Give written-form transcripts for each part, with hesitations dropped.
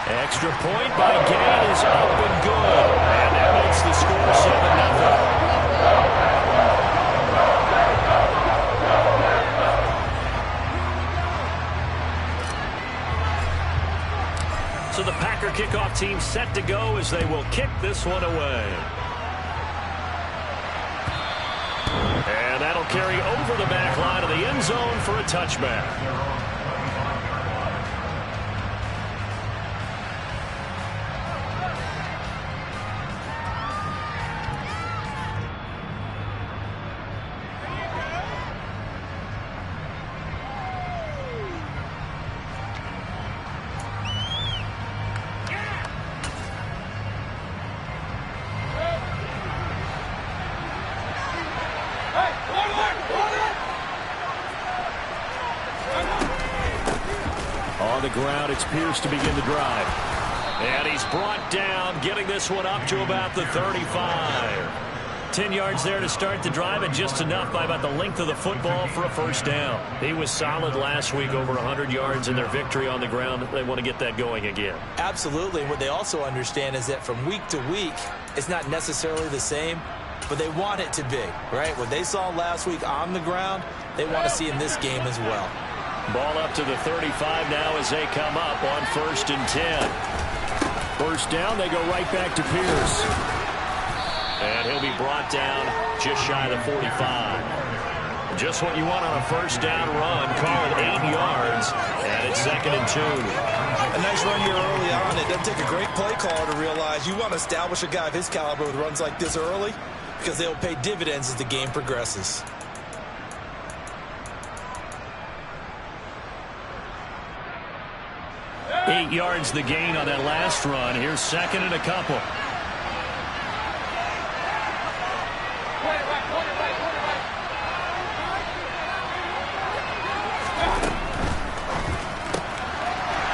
Extra point by Gain is up and good. And that makes the score 7-0. So the Packer kickoff team set to go as they will kick this one away. And that'll carry over the back line of the end zone for a touchback. On the ground, it's Pierce to begin the drive. And he's brought down, getting this one up to about the 35. 10 yards there to start the drive, and just enough by about the length of the football for a first down. He was solid last week, over 100 yards in their victory on the ground. They want to get that going again. Absolutely. What they also understand is that from week to week, it's not necessarily the same, but they want it to be, right? What they saw last week on the ground, they want to see in this game as well. Ball up to the 35 now as they come up on 1st and 10. First down, they go right back to Pierce. And he'll be brought down just shy of the 45. Just what you want on a first down run. Call it 8 yards, and it's 2nd and 2. A nice run here early on. It doesn't take a great play caller to realize you want to establish a guy of his caliber with runs like this early, because they'll pay dividends as the game progresses. 8 yards the gain on that last run. Here's 2nd and a couple.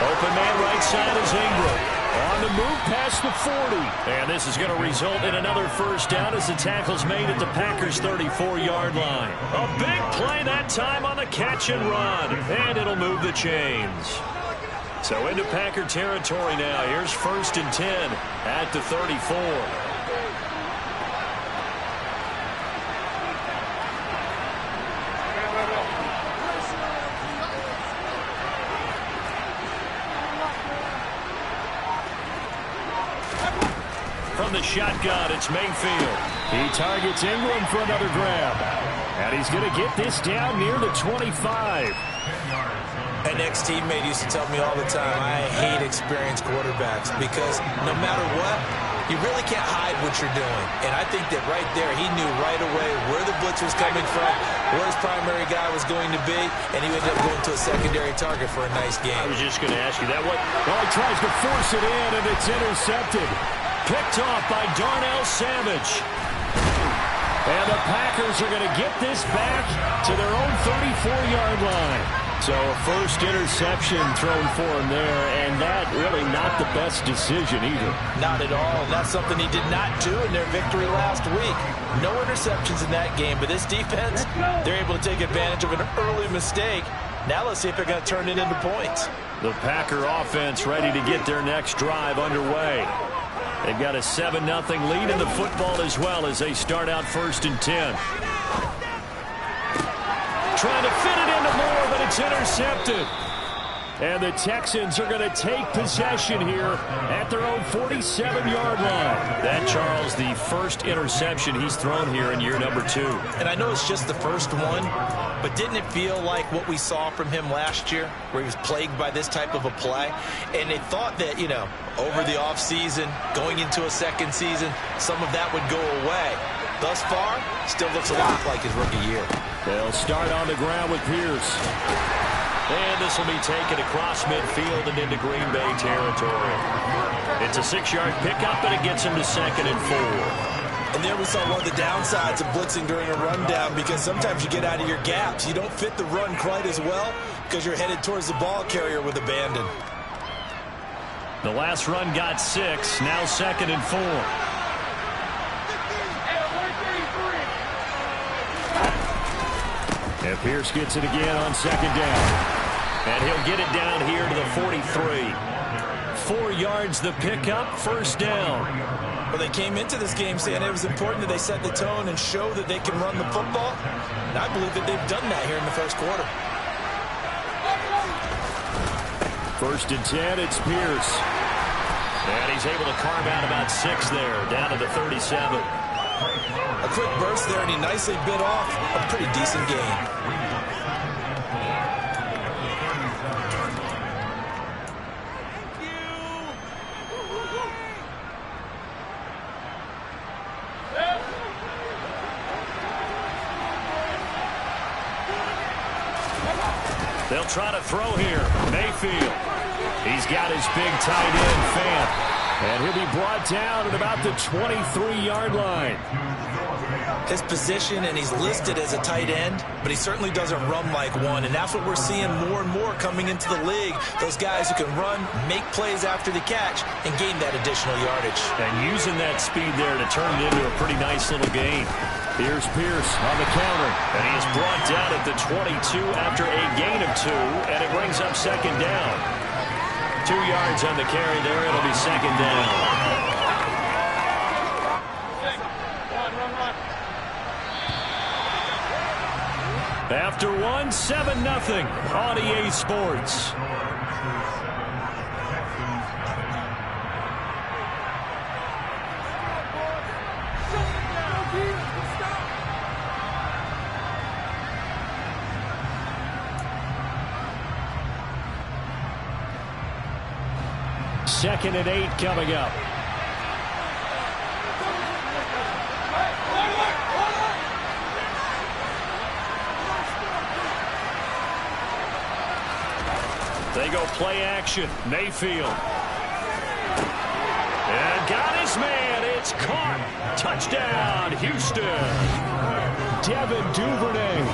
Open man right side is Ingram. On the move past the 40. And this is going to result in another first down as the tackle's made at the Packers' 34-yard line. A big play that time on the catch and run. And it'll move the chains. So into Packer territory now. Here's 1st and 10 at the 34. From the shotgun, it's Mayfield. He targets Ingram for another grab. And he's going to get this down near the 25. An ex-teammate used to tell me all the time, I hate experienced quarterbacks because no matter what, you really can't hide what you're doing. And I think that right there, he knew right away where the blitz was coming from, where his primary guy was going to be, and he ended up going to a secondary target for a nice game. I was just going to ask you that. Well, he tries to force it in, and it's intercepted. Picked off by Darnell Savage. And the Packers are going to get this back to their own 34-yard line. So a first interception thrown for him there, and that really not the best decision either. Not at all. That's something he did not do in their victory last week. No interceptions in that game, but this defense, they're able to take advantage of an early mistake. Now let's see if they're going to turn it into points. The Packer offense ready to get their next drive underway. They've got a 7-0 lead in the football as well as they start out 1st and 10. Trying to fit it into Moore, but it's intercepted. And the Texans are going to take possession here at their own 47-yard line. That, Charles, the first interception he's thrown here in year number 2. And I know it's just the first one, but didn't it feel like what we saw from him last year, where he was plagued by this type of a play? And they thought that, you know, over the offseason, going into a second season, some of that would go away. Thus far, still looks a lot like his rookie year. They'll start on the ground with Pierce. And this will be taken across midfield and into Green Bay territory. It's a 6-yard pickup, and it gets him to 2nd and 4. And there we saw one of the downsides of blitzing during a rundown, because sometimes you get out of your gaps. You don't fit the run quite as well because you're headed towards the ball carrier with abandon. The last run got 6, now 2nd and 4. And Pierce gets it again on 2nd down. And he'll get it down here to the 43. 4 yards the pickup, first down. Well, they came into this game saying it was important that they set the tone and show that they can run the football. And I believe that they've done that here in the first quarter. First and 10, it's Pierce. And he's able to carve out about 6 there, down to the 37. A quick burst there, and he nicely bit off a pretty decent gain. They'll try to throw here. Mayfield. He's got his big tight end, Fant. And he'll be brought down at about the 23-yard line. His position, and he's listed as a tight end, but he certainly doesn't run like one, and that's what we're seeing more and more coming into the league. Those guys who can run, make plays after the catch, and gain that additional yardage. And using that speed there to turn it into a pretty nice little gain. Here's Pierce on the counter, and he is brought down at the 22 after a gain of 2, and it brings up second down. 2 yards on the carry there. It'll be second down. After 1, 7-0 on EA Sports. Second and 8 coming up. They go play action. Mayfield. And got his man. It's caught. Touchdown, Houston. Devin Duvernay.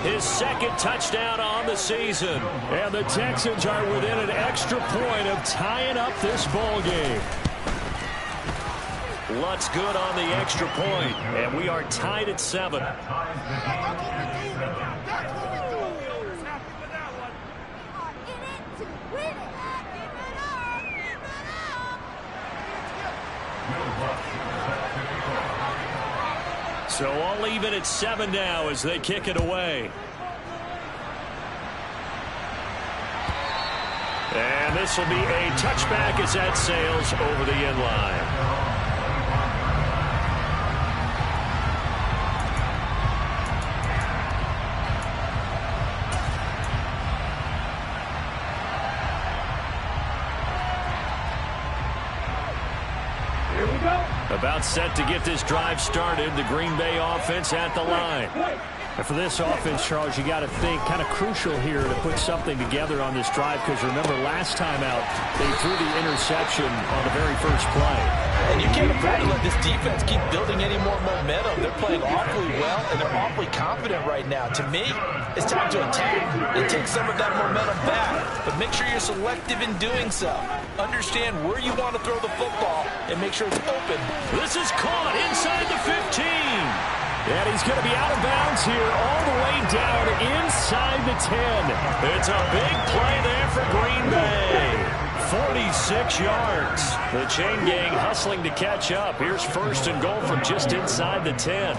His second touchdown on the season. And the Texans are within an extra point of tying up this ball game. Lutz good on the extra point. And we are tied at 7. So I'll leave it at 7 now as they kick it away. And this will be a touchback as that sails over the end line. About set to get this drive started. The Green Bay offense at the line. And for this offense, Charles, you got to think kind of crucial here to put something together on this drive, because remember last time out they threw the interception on the very first play. And you can't afford to let this defense keep building any more momentum. They're playing awfully well, and they're awfully confident right now. To me, it's time to attack and take some of that momentum back. But make sure you're selective in doing so. Understand where you want to throw the football and make sure it's open. This is caught inside the 15. And he's going to be out of bounds here all the way down inside the 10. It's a big play there for Green Bay. 46 yards. The chain gang hustling to catch up. Here's first and goal from just inside the 10.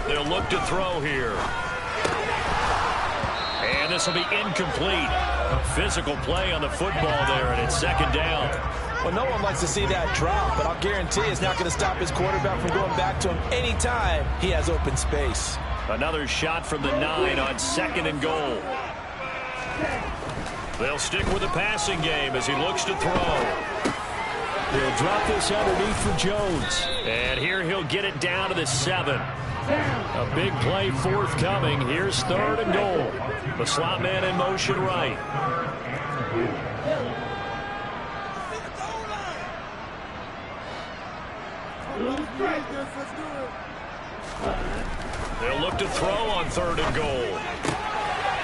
They'll look to throw here. And this will be incomplete. Physical play on the football there, and it's second down. Well, no one likes to see that drop, but I'll guarantee it's not going to stop his quarterback from going back to him anytime he has open space. Another shot from the 9 on second and goal. They'll stick with the passing game as he looks to throw. They'll drop this underneath for Jones. And here he'll get it down to the 7. A big play forthcoming. Here's third and goal. The slot man in motion right. They'll look to throw on third and goal.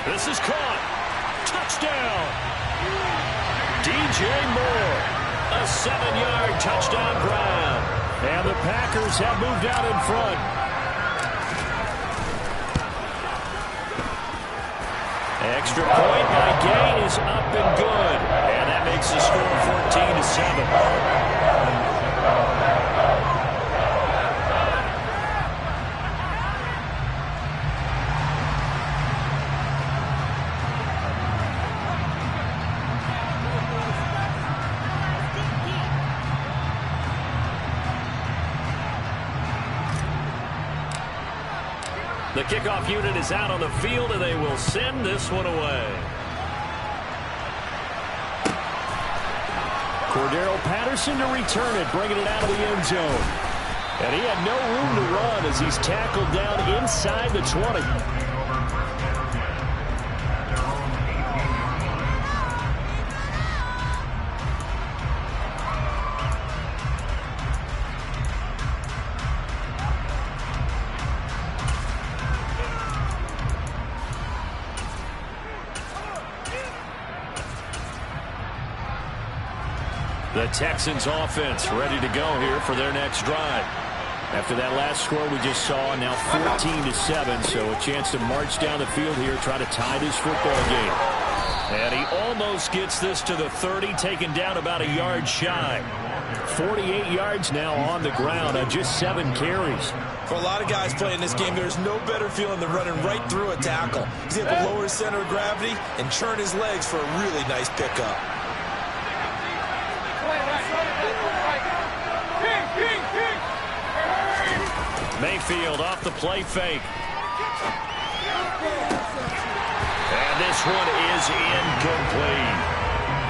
This is caught. Touchdown. DJ Moore. A 7-yard touchdown grab. And the Packers have moved out in front. Extra point by Gay is up and good. And that makes the score kickoff unit is out on the field, and they will send this one away. Cordero Patterson to return it, bringing it out of the end zone. And he had no room to run as he's tackled down inside the 20. The Texans offense ready to go here for their next drive. After that last score we just saw, now 14-7, so a chance to march down the field here, try to tie this football game. And he almost gets this to the 30, taken down about a yard shy. 48 yards now on the ground on just 7 carries. For a lot of guys playing this game, there's no better feeling than running right through a tackle. He's able to lower his center of gravity and churn his legs for a really nice pickup. Mayfield off the play fake. And this one is incomplete.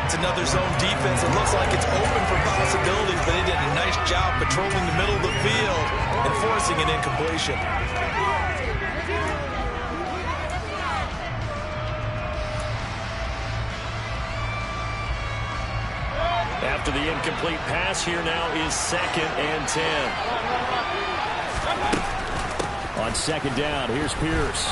It's another zone defense. It looks like it's open for possibilities, but he did a nice job patrolling the middle of the field and forcing an incompletion. After the incomplete pass, here now is 2nd and 10. On 2nd down, here's Pierce.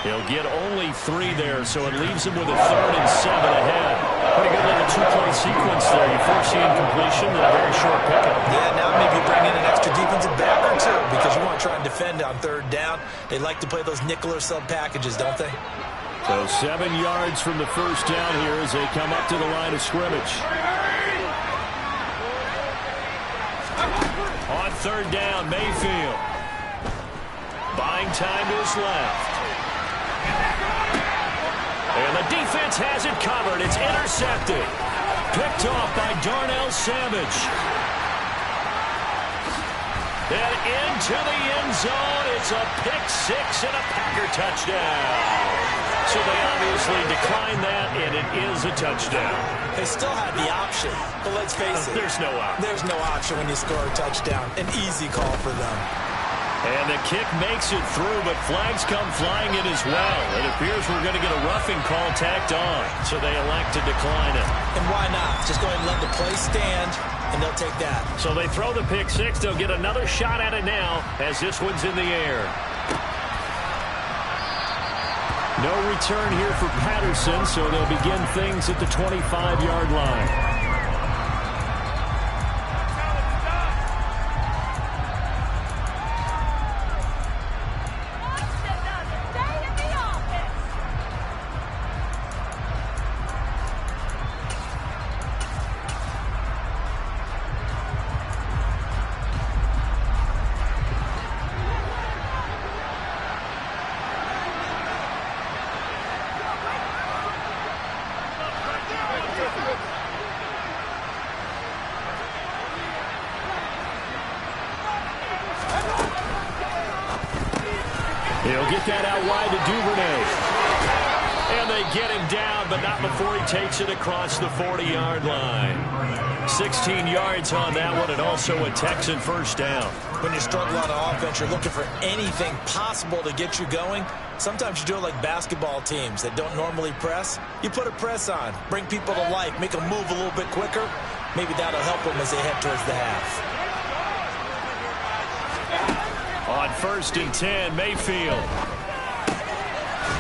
He'll get only 3 there, so it leaves him with a 3rd and 7 ahead. Pretty good little 2-play sequence there. You force the incompletion and a very short pickup. Yeah, now maybe bring in an extra defensive back or two because you want to try and defend on 3rd down. They like to play those nickel or sub packages, don't they? So 7 yards from the first down here as they come up to the line of scrimmage. On 3rd down, Mayfield. Buying time to his left. And the defense has it covered. It's intercepted. Picked off by Darnell Savage. And into the end zone. It's a pick 6 and a Packer touchdown. So they obviously declined that, and it is a touchdown. They still had the option, but let's face it. There's no option. There's no option when you score a touchdown. An easy call for them. And the kick makes it through, but flags come flying in as well. It appears we're going to get a roughing call tacked on, so they elect to decline it. And why not? Just go ahead and let the play stand, and they'll take that. So they throw the pick 6. They'll get another shot at it now as this one's in the air. No return here for Patterson, so they'll begin things at the 25-yard line. He'll get that out wide to Duvernay. And they get him down, but not before he takes it across the 40-yard line. 16 yards on that one, and also a Texan first down. When you struggle on offense, you're looking for anything possible to get you going. Sometimes you do it like basketball teams that don't normally press. You put a press on, bring people to life, make them move a little bit quicker. Maybe that'll help them as they head towards the half. On 1st and 10, Mayfield.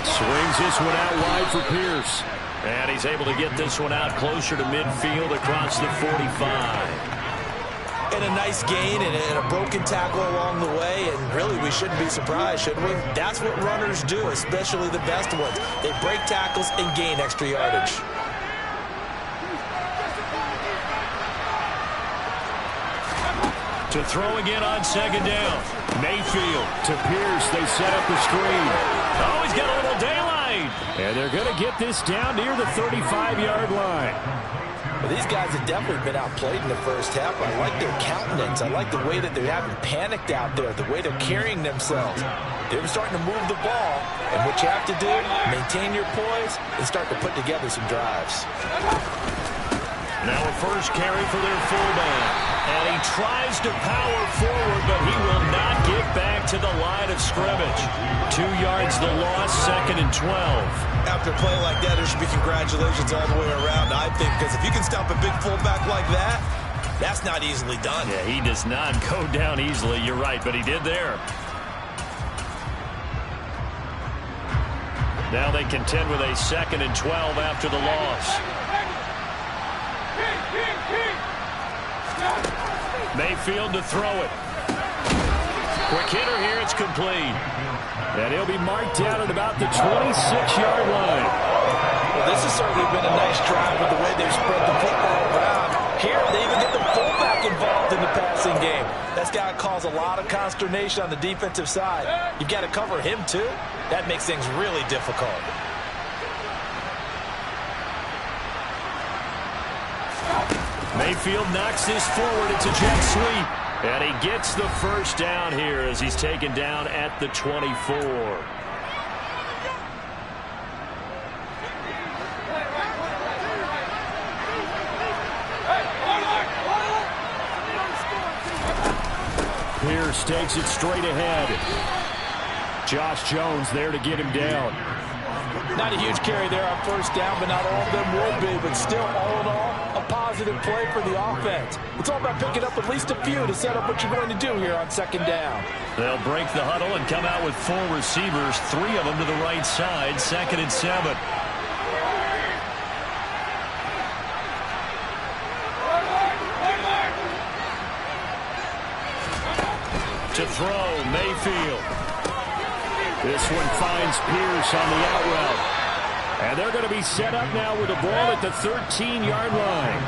Swings this one out wide for Pierce. And he's able to get this one out closer to midfield across the 45. And a nice gain and a broken tackle along the way. And really, we shouldn't be surprised, should we? That's what runners do, especially the best ones. They break tackles and gain extra yardage. To throw again on 2nd down. Mayfield to Pierce. They set up the screen. Oh, he's got a little daylight. made. And they're going to get this down near the 35-yard line. Well, these guys have definitely been outplayed in the first half. I like their countenance. I like the way that they're having panicked out there, the way they're carrying themselves. They're starting to move the ball, and what you have to do, maintain your poise and start to put together some drives. Now a first carry for their fullback. And he tries to power forward, but he will not get back to the line of scrimmage. 2 yards the loss, 2nd and 12. After a play like that, there should be congratulations all the way around, I think, because if you can stop a big fullback like that, that's not easily done. Yeah, he does not go down easily. You're right, but he did there. Now they contend with a 2nd and 12 after the loss. Mayfield to throw it. Quick hitter here, it's complete. And he'll be marked down at about the 26-yard line. Well, this has certainly been a nice drive with the way they've spread the football around. Here, they even get the fullback involved in the passing game. That's got to cause a lot of consternation on the defensive side. You've got to cover him, too. That makes things really difficult. Mayfield knocks this forward. It's a jet sweep. And he gets the first down here as he's taken down at the 24. Pierce takes it straight ahead. Josh Jones there to get him down. Not a huge carry there on first down, but not all of them will be. But still, all in all, a positive play for the offense. It's all about picking up at least a few to set up what you're going to do here on 2nd down. They'll break the huddle and come out with 4 receivers, 3 of them to the right side, 2nd and 7. To throw, Mayfield. This one finds Pierce on the out route. And they're going to be set up now with the ball at the 13-yard line.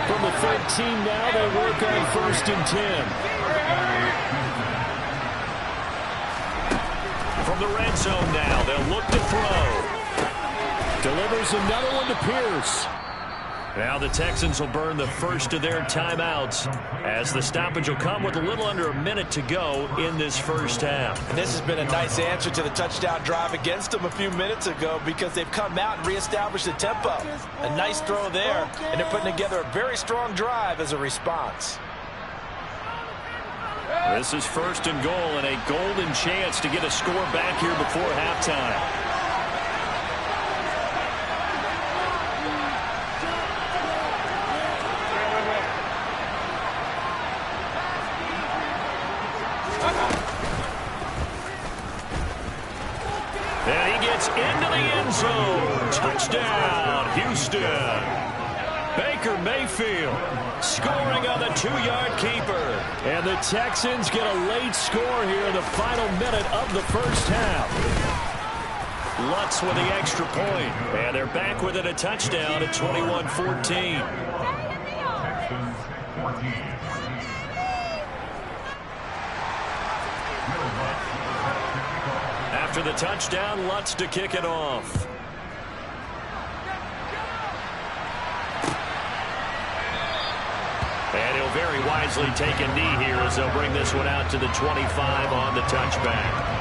From the 13 now, they work on 1st and 10. From the red zone now, they'll look to throw. Delivers another one to Pierce. Now the Texans will burn the first of their timeouts as the stoppage will come with a little under a minute to go in this first half. And this has been a nice answer to the touchdown drive against them a few minutes ago because they've come out and reestablished the tempo. A nice throw there, and they're putting together a very strong drive as a response. This is 1st and goal and a golden chance to get a score back here before halftime. And he gets into the end zone. Touchdown, Houston. Baker Mayfield scoring on the 2-yard keeper. And the Texans get a late score here in the final minute of the first half. Lutz with the extra point. And they're back with it, a touchdown at 21-14. After the touchdown, Lutz to kick it off. And he'll very wisely take a knee here as they'll bring this one out to the 25 on the touchback.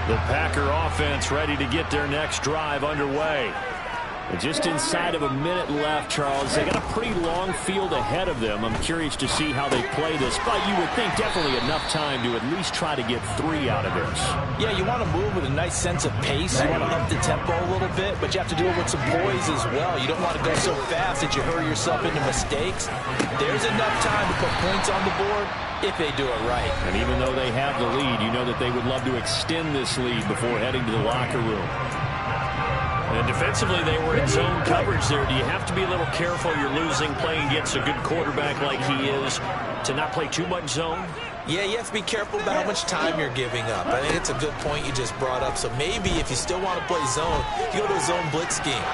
The Packer offense ready to get their next drive underway. And just inside of a minute left, Charles. They got a pretty long field ahead of them. I'm curious to see how they play this, but you would think definitely enough time to at least try to get 3 out of this. Yeah, you want to move with a nice sense of pace. You want to up the tempo a little bit, but you have to do it with some poise as well. You don't want to go so fast that you hurry yourself into mistakes. There's enough time to put points on the board if they do it right. And even though they have the lead, you know that they would love to extend this lead before heading to the locker room. And defensively, they were in zone coverage there. Do you have to be a little careful? You're losing, playing against a good quarterback like he is, to not play too much zone? Yeah, you have to be careful about how much time you're giving up. I think it's a good point you just brought up. So maybe if you still want to play zone, you go to a zone blitz scheme.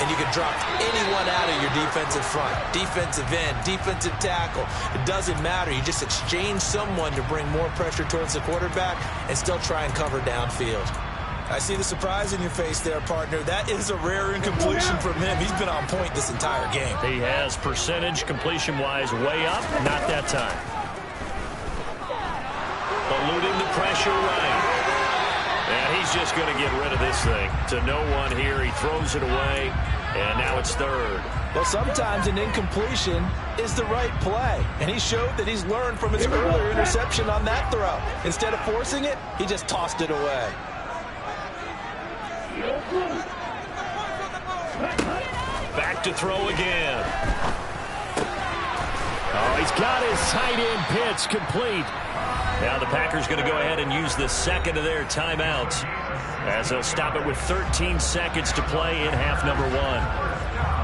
and you can drop anyone out of your defensive front, defensive end, defensive tackle. It doesn't matter. You just exchange someone to bring more pressure towards the quarterback and still try and cover downfield. I see the surprise in your face there, partner. That is a rare incompletion from him. He's been on point this entire game. He has percentage completion-wise way up. Not that time. Eluding the pressure right. And he's just going to get rid of this thing. To no one here. He throws it away. And now it's third. Well, sometimes an incompletion is the right play. And he showed that he's learned from his earlier interception on that throw. Instead of forcing it, he just tossed it away. Back to throw again. Oh, he's got his tight end pitch complete. Now the Packers going to go ahead and use the second of their timeouts as they'll stop it with 13 seconds to play in half number one.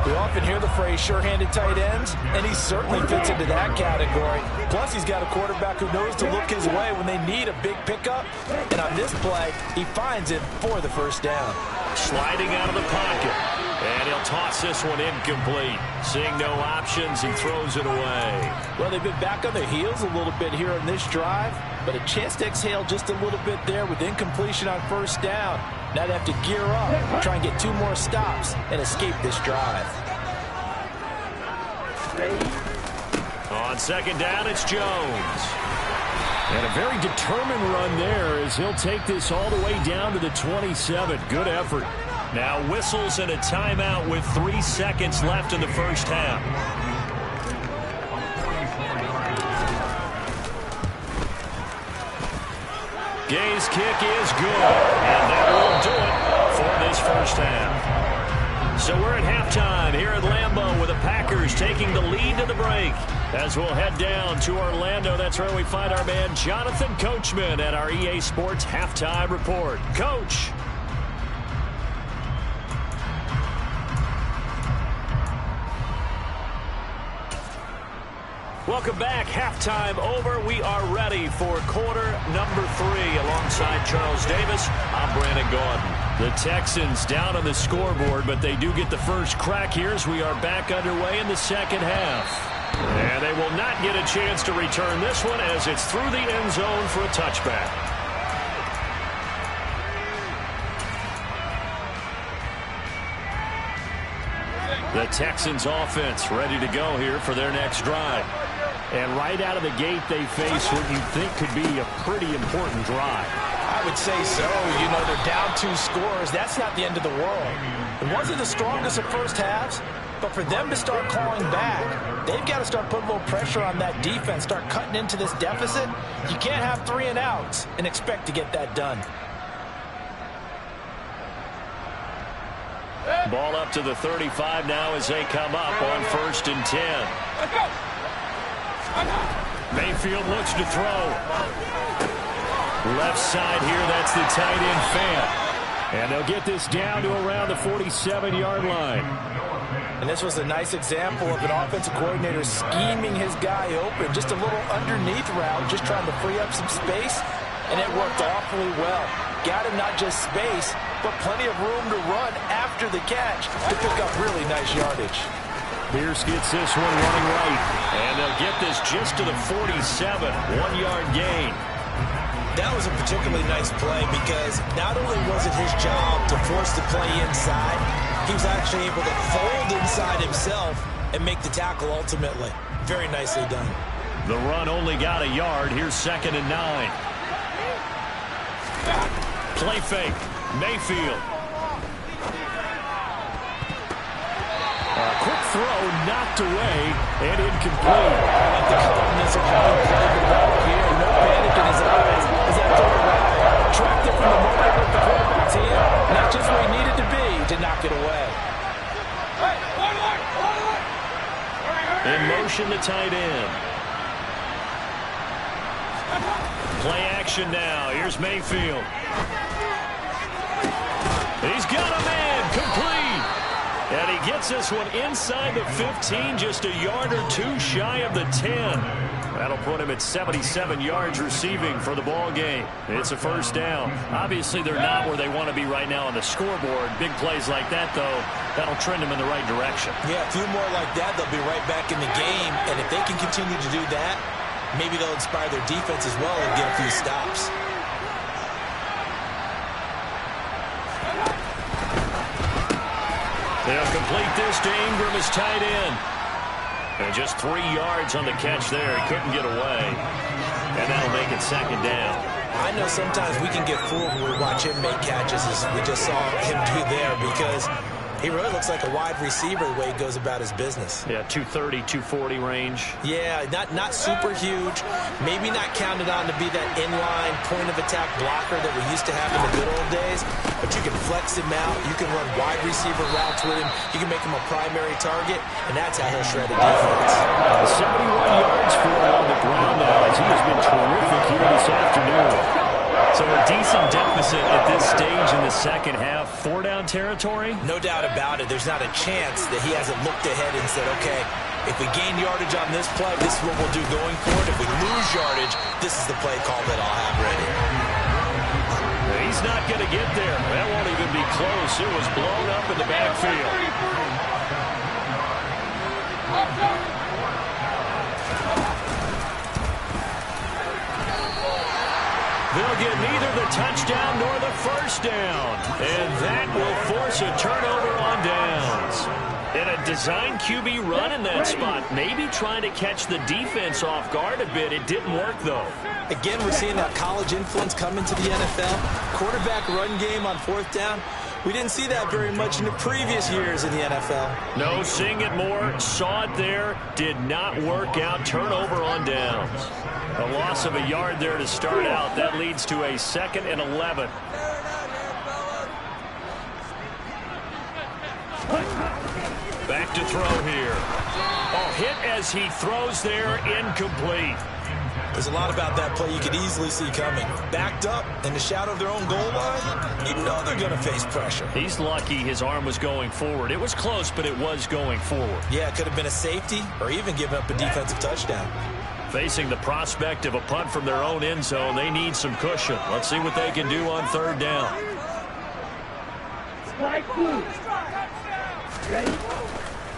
We often hear the phrase sure-handed tight ends, and he certainly fits into that category. Plus, he's got a quarterback who knows to look his way when they need a big pickup. And on this play, he finds it for the first down. Sliding out of the pocket. And he'll toss this one incomplete. Seeing no options, he throws it away. Well, they've been back on their heels a little bit here on this drive, but a chance to exhale just a little bit there with incompletion on first down. Now they have to gear up, try and get 2 more stops, and escape this drive. On second down, it's Jones. And a very determined run there as he'll take this all the way down to the 27. Good effort. Now whistles and a timeout with 3 seconds left in the first half. Gay's kick is good, and that will do it for this first half. So we're at halftime here at Lambeau with the Packers taking the lead to the break. As we'll head down to Orlando, that's where we find our man Jonathan Coachman at our EA Sports Halftime Report. Coach. Welcome back. Halftime over. We are ready for quarter number 3. Alongside Charles Davis, I'm Brandon Gaudin. The Texans down on the scoreboard, but they do get the first crack here as we are back underway in the second half. And they will not get a chance to return this one as it's through the end zone for a touchback. The Texans offense ready to go here for their next drive. And right out of the gate, they face what you think could be a pretty important drive. I would say so. You know, they're down 2 scores. That's not the end of the world. It wasn't the strongest of first halves, but for them to start clawing back, they've got to start putting a little pressure on that defense, start cutting into this deficit. You can't have 3 and outs and expect to get that done. Ball up to the 35 now as they come up on 1st and 10. Let's go. Mayfield looks to throw. Left side here, that's the tight end fan. And they'll get this down to around the 47-yard line. And this was a nice example of an offensive coordinator scheming his guy open. Just a little underneath route, just trying to free up some space. And it worked awfully well. Got him not just space, but plenty of room to run after the catch to pick up really nice yardage. Pierce gets this one running right. And they'll get this just to the 47, 1-yard gain. That was a particularly nice play because not only was it his job to force the play inside, he was actually able to fold inside himself and make the tackle ultimately. Very nicely done. The run only got a yard. Here's 2nd and 9. Play fake. Mayfield. A quick throw knocked away and incomplete. I like the confidence of how he played the ball here. No panic in his eyes as that throw arrived. Tracked it from the moment with the quarterback's hand. Not just where he needed to be to knock it away. In motion, the tight end. Play action now. Here's Mayfield. He's got a man. Complete. And he gets this one inside the 15, just a yard or 2 shy of the 10. That'll put him at 77 yards receiving for the ball game. It's a first down. Obviously, they're not where they want to be right now on the scoreboard. Big plays like that, though, that'll trend them in the right direction. Yeah, a few more like that, they'll be right back in the game. And if they can continue to do that, maybe they'll inspire their defense as well and get a few stops. They'll complete this to Ingram as tight end. And just 3 yards on the catch there. He couldn't get away. And that'll make it second down. I know sometimes we can get fooled when we watch him make catches, as we just saw him do there, because he really looks like a wide receiver the way he goes about his business. Yeah, 230, 240 range. Yeah, not super huge. Maybe not counted on to be that inline point-of-attack blocker that we used to have in the good old days. But you can flex him out. You can run wide receiver routes with him. You can make him a primary target, and that's how he'll shred a defense. 71 yards for him on the ground now, as he has been terrific here this afternoon. So a decent deficit at this stage in the second half. 4-down territory? No doubt about it. There's not a chance that he hasn't looked ahead and said, okay, if we gain yardage on this play, this is what we'll do going forward. If we lose yardage, this is the play call that I'll have ready. He's not going to get there. That won't even be close. It was blown up in the backfield. They'll get neither the touchdown nor the first down. And that will force a turnover on downs. And a design QB run in that spot. Maybe trying to catch the defense off guard a bit. It didn't work, though. Again, we're seeing that college influence come into the NFL. Quarterback run game on fourth down. We didn't see that very much in the previous years in the NFL. No, seeing it more. Saw it there. Did not work out. Turnover on downs. A loss of a yard there to start out. That leads to a 2nd and 11. Back to throw here. Oh, hit as he throws there. Incomplete. There's a lot about that play you could easily see coming. Backed up in the shadow of their own goal line, you know they're going to face pressure. He's lucky his arm was going forward. It was close, but it was going forward. Yeah, it could have been a safety or even given up a defensive touchdown. Facing the prospect of a punt from their own end zone, they need some cushion. Let's see what they can do on 3rd down.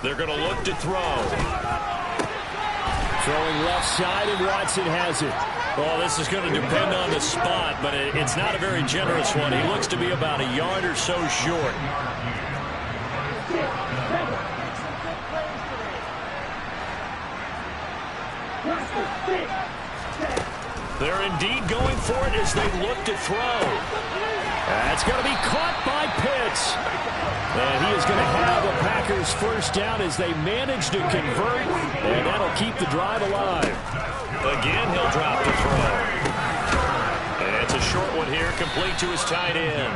They're going to look to throw. Throwing left side, and Watson has it. Well, this is going to depend on the spot, but it's not a very generous one. He looks to be about a yard or so short. They're indeed going for it as they look to throw. That's going to be caught by Pitts. And he is going to have a Packers first down as they manage to convert, and that'll keep the drive alive. Again, he'll drop the throw. And it's a short one here, complete to his tight end.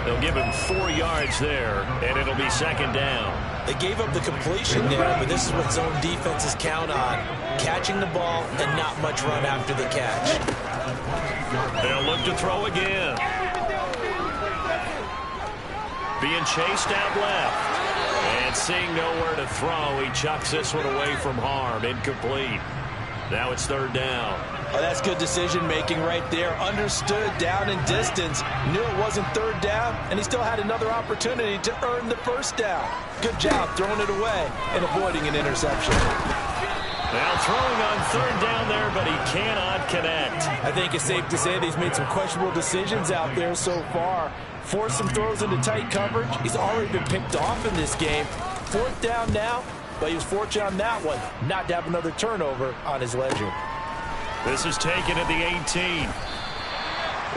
They'll give him 4 yards there, and it'll be 2nd down. They gave up the completion there, but this is what zone defenses count on. Catching the ball and not much run after the catch. They'll look to throw again. Being chased out left. And seeing nowhere to throw, he chucks this one away from harm. Incomplete. Now it's 3rd down. Oh, that's good decision-making right there. Understood down and distance. Knew it wasn't 3rd down, and he still had another opportunity to earn the first down. Good job throwing it away and avoiding an interception. Now throwing on 3rd down there, but he cannot connect. I think it's safe to say that he's made some questionable decisions out there so far. Forced some throws into tight coverage. He's already been picked off in this game. 4th down now, but he was fortunate on that one not to have another turnover on his ledger. This is taken at the 18.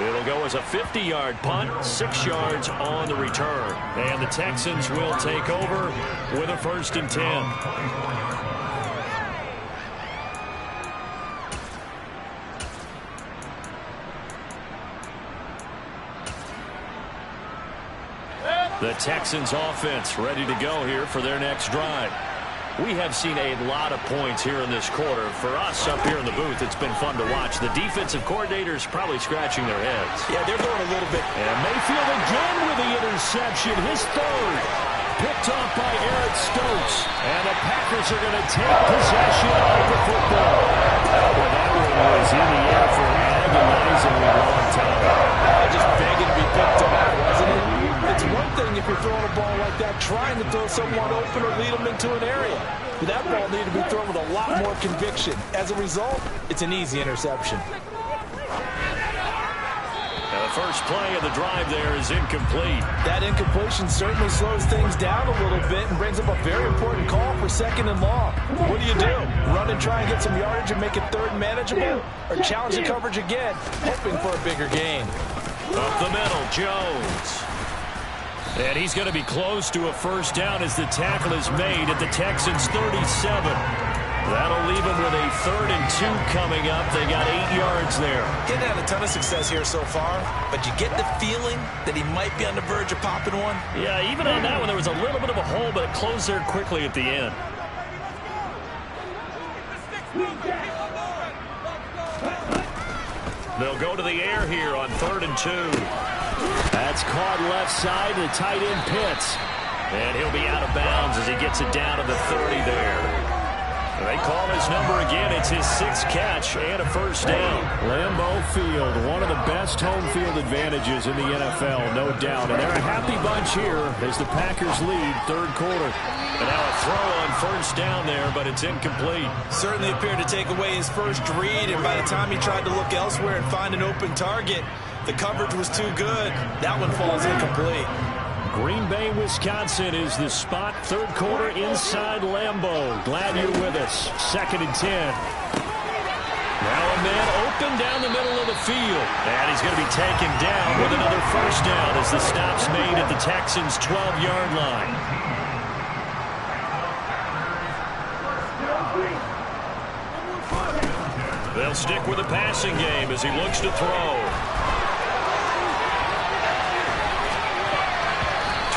It'll go as a 50-yard punt, 6 yards on the return. And the Texans will take over with a 1st and 10. The Texans offense ready to go here for their next drive. We have seen a lot of points here in this quarter. For us up here in the booth, it's been fun to watch. The defensive coordinators probably scratching their heads. Yeah, they're going a little bit. And Mayfield again with the interception, his 3rd. Picked off by Eric Stokes. And the Packers are going to take possession of the football. was in the air for an agonizingly long time. Just begging to be picked off, wasn't it? It's one thing if you're throwing a ball like that, trying to throw someone open or lead them into an area. But that ball needed to be thrown with a lot more conviction. As a result, it's an easy interception. The first play of the drive there is incomplete. That incompletion certainly slows things down a little bit and brings up a very important call for 2nd and long. What do? Run and try and get some yardage and make it 3rd and manageable? Or challenge the coverage again, hoping for a bigger gain? Up the middle, Jones. And he's going to be close to a first down as the tackle is made at the Texans' 37. That'll leave him with a 3rd and 2 coming up. They got 8 yards there. He's had a ton of success here so far, but you get the feeling that he might be on the verge of popping one. Yeah, even on that one, there was a little bit of a hole, but it closed there quickly at the end. They'll go to the air here on 3rd and 2. That's caught left side. The tight end Pitts. And he'll be out of bounds as he gets it down to the 30 there. They call his number again. It's his 6th catch and a first down. Lambeau Field, one of the best home field advantages in the NFL, no doubt. And they're a happy bunch here as the Packers lead 3rd quarter. And now a throw on first down there, but it's incomplete. Certainly appeared to take away his first read, and by the time he tried to look elsewhere and find an open target, the coverage was too good. That one falls incomplete. Green Bay, Wisconsin is the spot. 3rd quarter inside Lambeau. Glad you're with us. 2nd and 10. Now a man open down the middle of the field. And he's going to be taken down with another first down as the stop's made at the Texans' 12-yard line. They'll stick with the passing game as he looks to throw.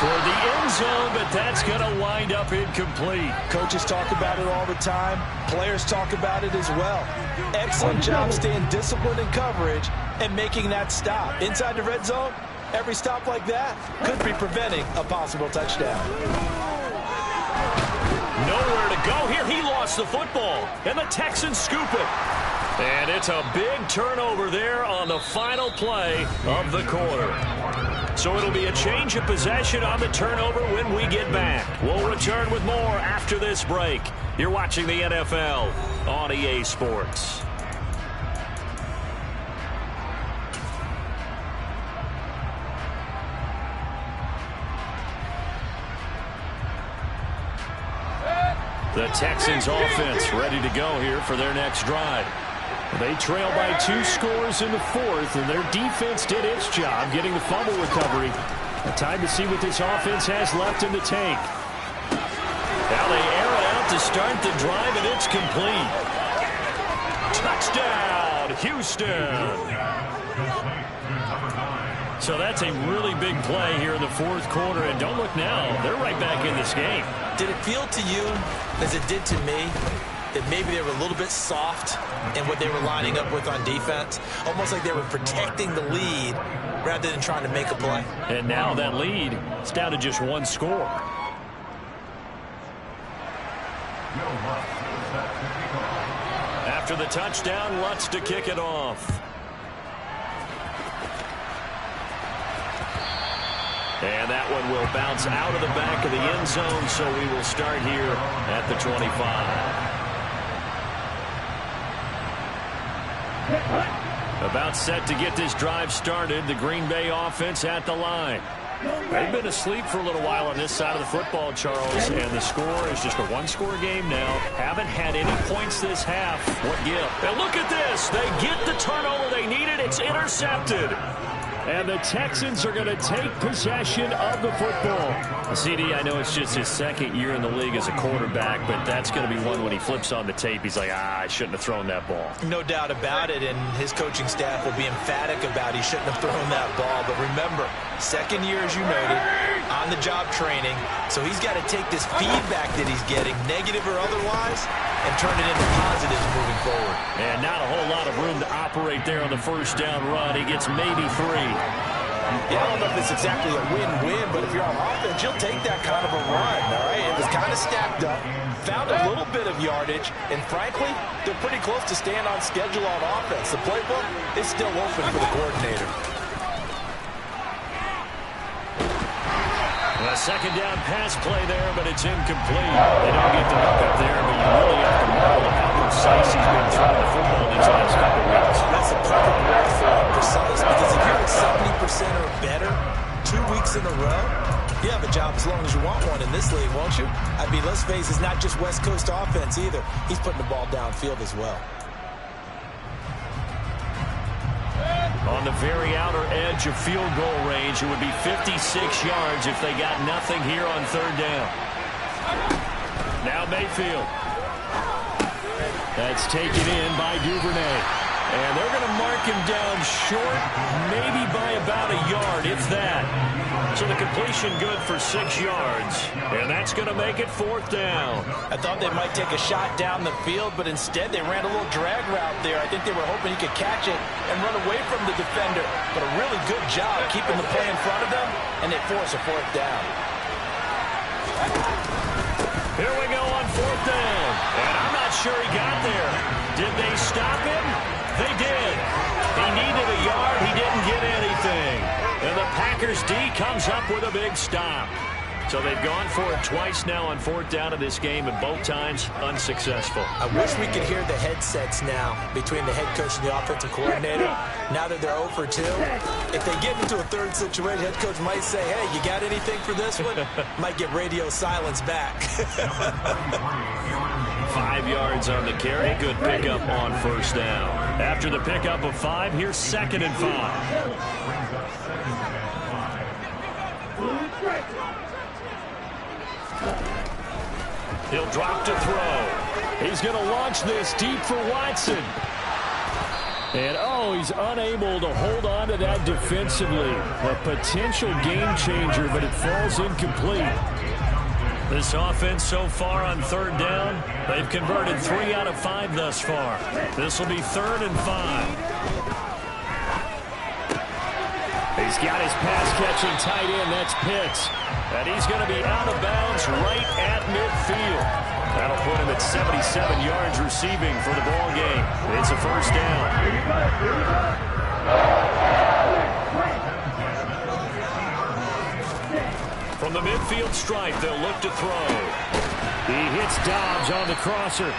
Toward the end zone, but that's going to wind up incomplete. Coaches talk about it all the time. Players talk about it as well. Excellent job staying disciplined in coverage and making that stop. Inside the red zone, every stop like that could be preventing a possible touchdown. Nowhere to go here. He lost the football, and the Texans scoop it. And it's a big turnover there on the final play of the quarter. So it'll be a change of possession on the turnover when we get back. We'll return with more after this break. You're watching the NFL on EA Sports. The Texans offense ready to go here for their next drive. They trail by 2 scores in the 4th, and their defense did its job getting the fumble recovery. Time to see what this offense has left in the tank. Now they air it out to start the drive, and it's complete. Touchdown, Houston. So that's a really big play here in the 4th quarter, and don't look now, they're right back in this game. Did it feel to you, as it did to me, that maybe they were a little bit soft in what they were lining up with on defense? Almost like they were protecting the lead rather than trying to make a play. And now that lead is down to just 1 score. After the touchdown, Lutz to kick it off. And that one will bounce out of the back of the end zone, so we will start here at the 25. About set to get this drive started. The Green Bay offense at the line. They've been asleep for a little while on this side of the football, Charles, and the score is just a 1-score game now. Haven't had any points this half. What give? And look at this. They get the turnover they needed. It's intercepted. And the Texans are going to take possession of the football. CD, I know it's just his 2nd year in the league as a quarterback, but that's going to be one when he flips on the tape. He's like, I shouldn't have thrown that ball. No doubt about it, and his coaching staff will be emphatic about he shouldn't have thrown that ball. But remember, 2nd year, as you noted, on-the-job training. So he's got to take this feedback that he's getting, negative or otherwise, and turn it into positives moving forward. And not a whole lot of room to operate there on the first down run. He gets maybe 3. Yeah, I don't know if it's exactly a win-win, but if you're on offense, you'll take that kind of a run, all right? It was kind of stacked up, found a little bit of yardage, and frankly, they're pretty close to staying on schedule on offense. The playbook is still open for the coordinator. A second down pass play there, but it's incomplete. They don't get the hook up there, but you really have to marvel at how precise he's been throwing the football these last couple of weeks. That's a perfect word for it, precise, because if you're at 70% or better 2 weeks in a row, you have a job as long as you want one in this league, won't you? I mean, let's face it, it's not just West Coast offense either. He's putting the ball downfield as well. On the very outer edge of field goal range, it would be 56 yards if they got nothing here on third down. Now Mayfield. That's taken in by Duvernay. And they're going to mark him down short, maybe by about a yard, if that. So the completion good for 6 yards. And that's going to make it fourth down. I thought they might take a shot down the field, but instead they ran a little drag route there. I think they were hoping he could catch it and run away from the defender. But a really good job keeping the play in front of them, and they force a fourth down. Here we go on fourth down. And I'm not sure he got there. Did they stop him? They did. He needed a yard. He didn't get anything. And the Packers D comes up with a big stop. So they've gone for it twice now on fourth down in this game, and both times unsuccessful. I wish we could hear the headsets now between the head coach and the offensive coordinator. Now that they're 0 for 2, if they get into a third situation, head coach might say, hey, you got anything for this one? Might get radio silence back. 5 yards on the carry. Good pickup on first down. After the pickup of 5, here's 2nd and 5. He'll drop to throw. He's going to launch this deep for Watson. And, oh, he's unable to hold on to that defensively. A potential game changer, but it falls incomplete. This offense so far on third down, they've converted 3 out of 5 thus far. This will be 3rd and 5. He's got his pass-catching tight end. That's Pitts. And he's going to be out of bounds right at midfield. That'll put him at 77 yards receiving for the ball game. It's a first down. From the midfield stripe, they'll look to throw. He hits Dobbs on the crosser.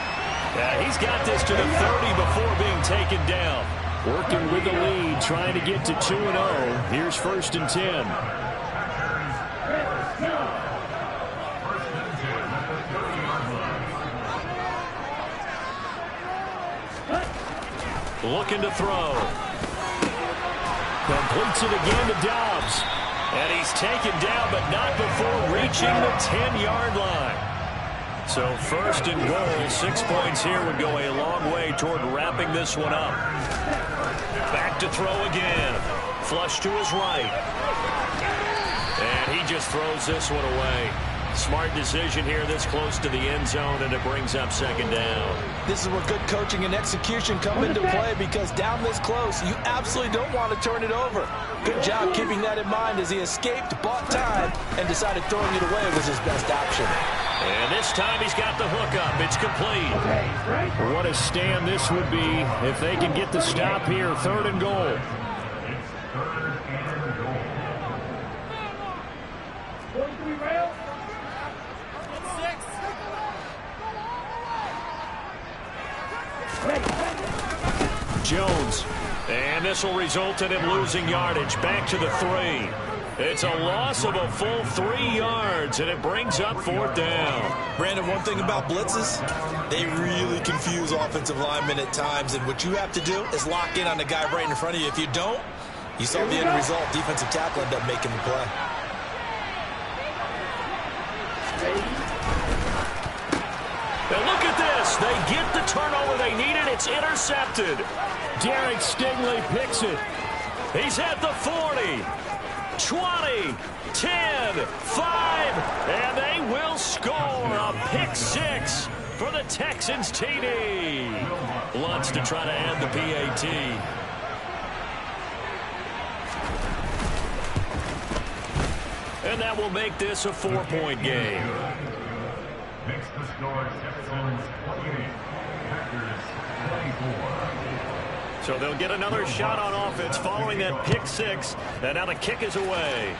He's got this to the 30 before being taken down. Working with the lead, trying to get to 2-0. Here's 1st and 10. Looking to throw. Completes it again to Dobbs. And he's taken down, but not before reaching the 10-yard line. So 1st and goal, 6 points here would go a long way toward wrapping this one up. Back to throw again. Flush to his right. And he just throws this one away. Smart decision here this close to the end zone, and it brings up 2nd down. This is where good coaching and execution come into play, because down this close, you absolutely don't want to turn it over. Good job keeping that in mind as he escaped, bought time, and decided throwing it away was his best option. And this time he's got the hook up. It's complete. What a stand this would be if they can get the stop here. 3rd and goal. Jones. And this will result in him losing yardage. Back to the 3. It's a loss of a full 3 yards, and it brings up 4th down. Brandon, one thing about blitzes, they really confuse offensive linemen at times, and what you have to do is lock in on the guy right in front of you. If you don't, you saw the end result. Defensive tackle ended up making the play. And look at this. They get the turnover they needed. It's intercepted. Derek Stingley picks it. He's at the 40. 20, 10, 5, and they will score a pick 6 for the Texans TD. Lutz to try to add the PAT. And that will make this a 4-point game. Makes the score Texans 28, Packers 24. So they'll get another shot on offense following that pick six. And now the kick is away.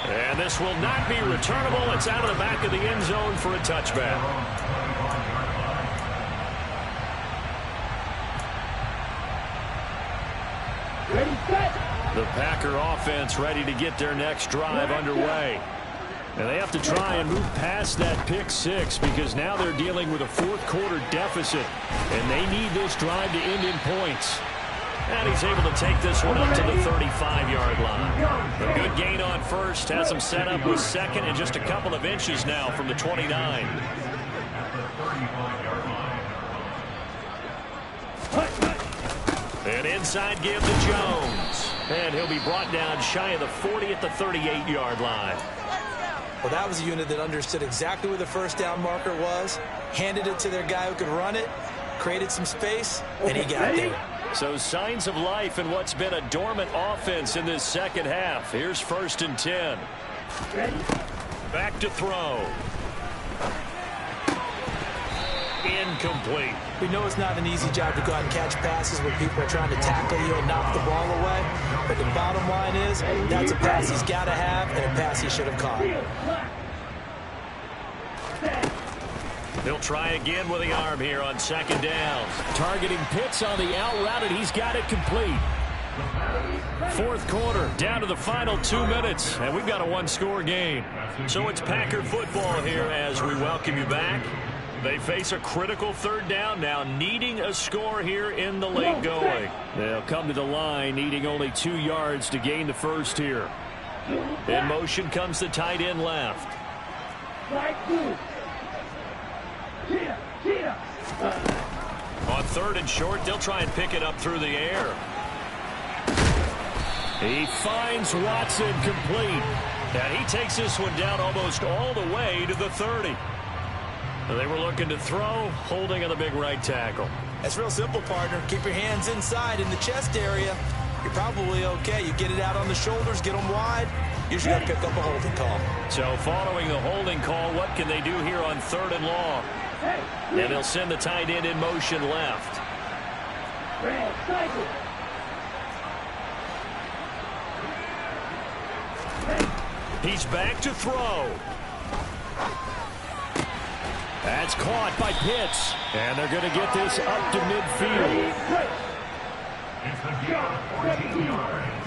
And this will not be returnable. It's out of the back of the end zone for a touchback. The Packer offense ready to get their next drive underway. And they have to try and move past that pick six because now they're dealing with a fourth-quarter deficit. And they need this drive to end in points. And he's able to take this one up to the 35-yard line. A good gain on first. Has him set up with second and just a couple of inches now from the 29. An inside give to Jones. And he'll be brought down shy of the 40 at the 38-yard line. Well, that was a unit that understood exactly where the first down marker was, handed it to their guy who could run it, created some space, and he got there. So signs of life in what's been a dormant offense in this second half. Here's 1st and 10. Back to throw. Incomplete. We know it's not an easy job to go out and catch passes when people are trying to tackle you and knock the ball away. But the bottom line is that's a pass he's got to have and a pass he should have caught. He'll try again with the arm here on 2nd down. Targeting Pitts on the out route, and he's got it complete. 4th quarter, down to the final 2 minutes, and we've got a one-score game. So it's Packer football here as we welcome you back. They face a critical 3rd down now, needing a score here in the late going. They'll come to the line, needing only 2 yards to gain the first here. In motion comes the tight end left. On 3rd and short, they'll try and pick it up through the air. He finds Watson complete. And he takes this one down almost all the way to the 30. They were looking to throw, holding on the big right tackle. That's real simple, partner. Keep your hands inside in the chest area. You're probably okay. You get it out on the shoulders, get them wide. Usually got to pick up a holding call. So following the holding call, what can they do here on 3rd and long? And they'll send the tight end in motion left. He's back to throw. That's caught by Pitts. And they're going to get this up to midfield. It's the gain of 14 yards.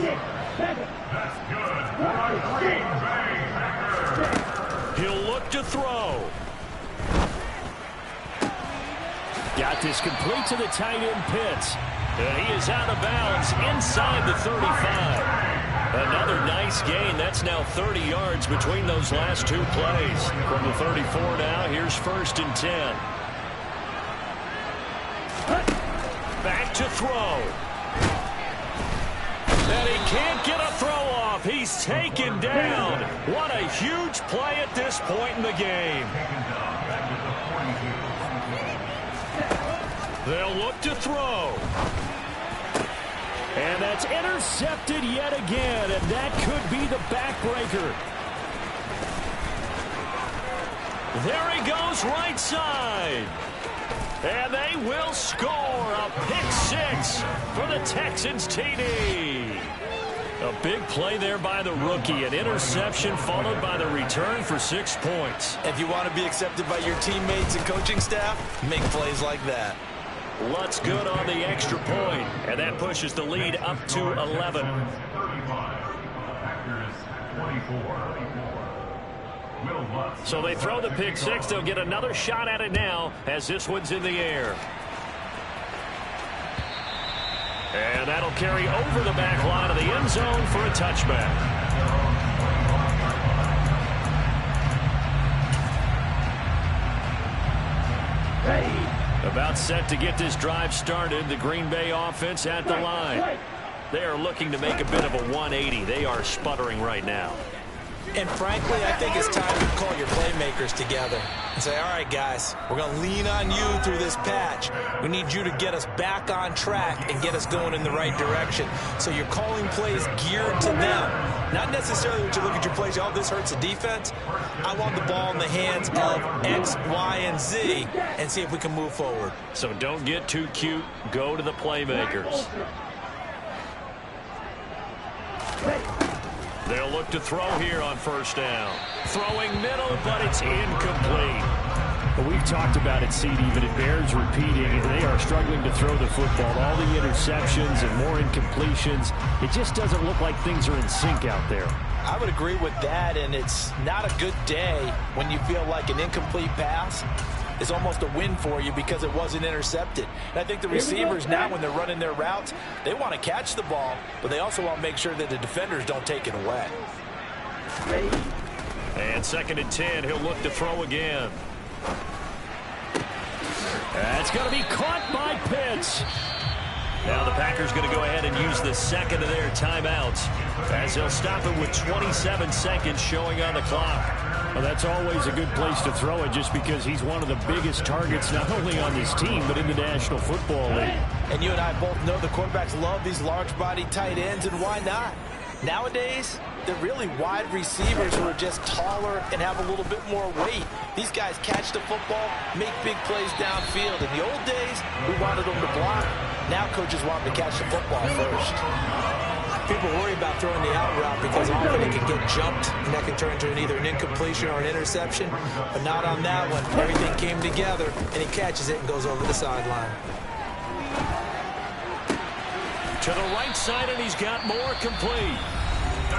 That's good for Green Bay Packers. He'll look to throw. Got this complete to the tight end Pitts. And he is out of bounds inside the 35. Another nice gain. That's now 30 yards between those last 2 plays. From the 34 now, here's 1st and 10. Back to throw. And he can't get a throw off. He's taken down. What a huge play at this point in the game. They'll look to throw. And that's intercepted yet again, and that could be the backbreaker. There he goes right side. And they will score a pick six for the Texans TD. A big play there by the rookie. An interception followed by the return for 6 points. If you want to be accepted by your teammates and coaching staff, make plays like that. Lutz good on the extra point, and that pushes the lead up to 11. 35. Packers 24. So they throw the pick six. They'll get another shot at it now as this one's in the air. And that'll carry over the back line of the end zone for a touchback. About set to get this drive started. The Green Bay offense at the line. They are looking to make a bit of a 180. They are sputtering right now. And frankly, I think it's time to call your playmakers together and say, all right, guys, we're going to lean on you through this patch. We need you to get us back on track and get us going in the right direction. So you're calling plays geared to them. Not necessarily what you look at your plays, oh, this hurts the defense. I want the ball in the hands of X, Y, and Z and see if we can move forward. So don't get too cute. Go to the playmakers. They'll look to throw here on first down. Throwing middle, but it's incomplete. But we've talked about it, CD, but it bears repeating. They are struggling to throw the football. All the interceptions and more incompletions. It just doesn't look like things are in sync out there. I would agree with that, and it's not a good day when you feel like an incomplete pass is almost a win for you because it wasn't intercepted. And I think the receivers now, when they're running their routes, they want to catch the ball, but they also want to make sure that the defenders don't take it away. And 2nd and 10, he'll look to throw again. That's going to be caught by Pitts. Now the Packers going to go ahead and use the second of their timeouts as they'll stop it with 27 seconds showing on the clock. Well, that's always a good place to throw it just because he's one of the biggest targets not only on this team but in the National Football League. And you and I both know the quarterbacks love these large-body tight ends, and why not? Nowadays, they're really wide receivers who are just taller and have a little bit more weight. These guys catch the football, make big plays downfield. In the old days, we wanted them to block. Now coaches want them to catch the football first. People worry about throwing the out route because often it can get jumped, and that can turn into either an incompletion or an interception. But not on that one. Everything came together, and he catches it and goes over the sideline. To the right side, and he's got more complete.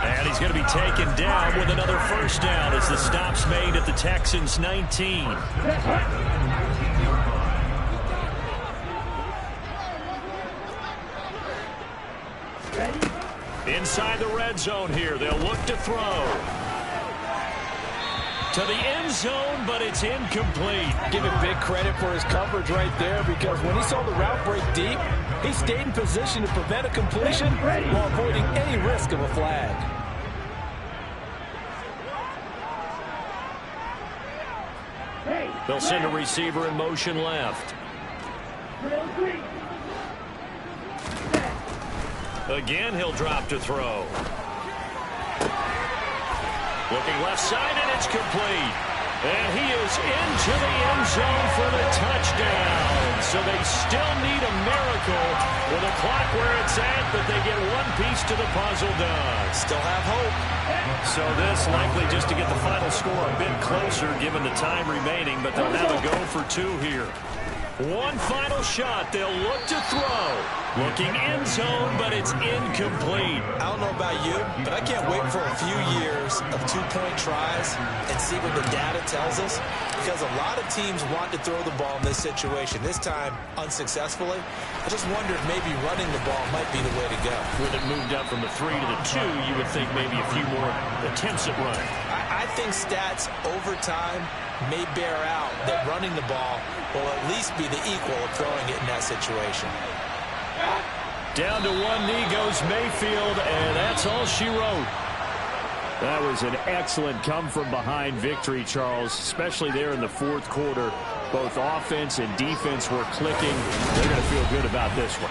And he's going to be taken down with another first down as the stop's made at the Texans' 19. Inside the red zone here, they'll look to throw. To the end zone, but it's incomplete. Give him big credit for his coverage right there, because when he saw the route break deep, he stayed in position to prevent a completion while avoiding any risk of a flag. They'll send a receiver in motion left. Again, he'll drop to throw. Looking left side, and it's complete. And he is into the end zone for the touchdown. So they still need a miracle with the clock where it's at, but they get one piece to the puzzle done. Still have hope. So this likely just to get the final score a bit closer given the time remaining, but they'll have a go for two here. One final shot. They'll look to throw. Looking end zone, but it's incomplete. I don't know about you, but I can't wait for a few years of two-point tries and see what the data tells us, because a lot of teams want to throw the ball in this situation. This time, unsuccessfully. I just wonder if maybe running the ball might be the way to go. With it moved up from the 3 to the 2, you would think maybe a few more attempts at running. I think stats over time may bear out that running the ball will at least be the equal of throwing it in that situation. Down to one knee goes Mayfield, and that's all she wrote. That was an excellent come-from-behind victory, Charles, especially there in the fourth quarter. Both offense and defense were clicking. They're going to feel good about this one.